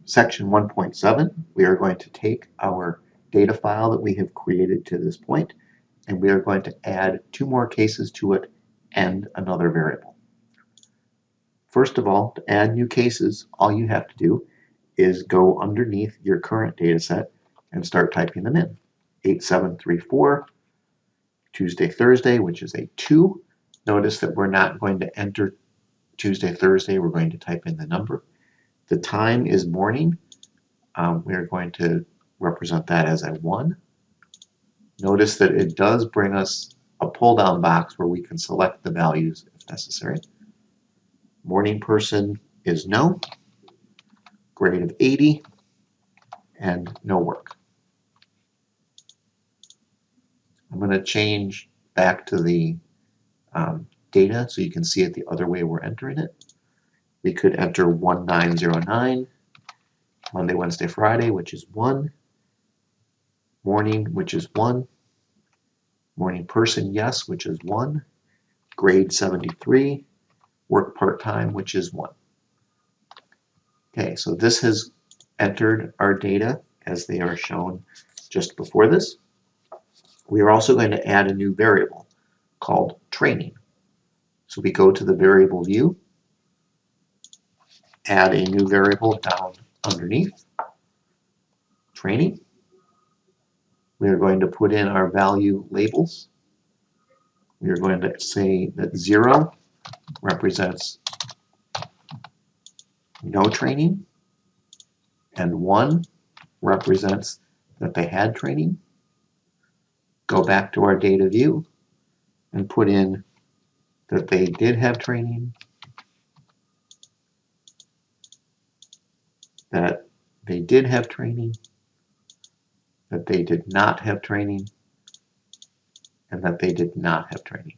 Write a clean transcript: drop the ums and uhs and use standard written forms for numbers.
section 1.7, we are going to take our data file that we have created to this point, and we are going to add 2 more cases to it and another variable. First of all, to add new cases, all you have to do is go underneath your current data set and start typing them in. 8734, Tuesday, Thursday, which is a 2. Notice that we're not going to enter Tuesday, Thursday, we're going to type in the number. The time is morning. We are going to represent that as a 1. Notice that it does bring us a pull-down box where we can select the values if necessary. Morning person is no, grade of 80, and no work. I'm going to change back to the data so you can see it the other way we're entering it. We could enter 1909, Monday, Wednesday, Friday, which is 1, morning, which is 1, morning person, yes, which is 1, grade 73, work part-time, which is 1. Okay, so this has entered our data as they are shown just before this. We are also going to add a new variable called training. So we go to the variable view, add a new variable down underneath, training. We are going to put in our value labels. We are going to say that 0 represents no training, and 1 represents that they had training. Go back to our data view and put in that they did have training, that they did have training, that they did not have training, and that they did not have training.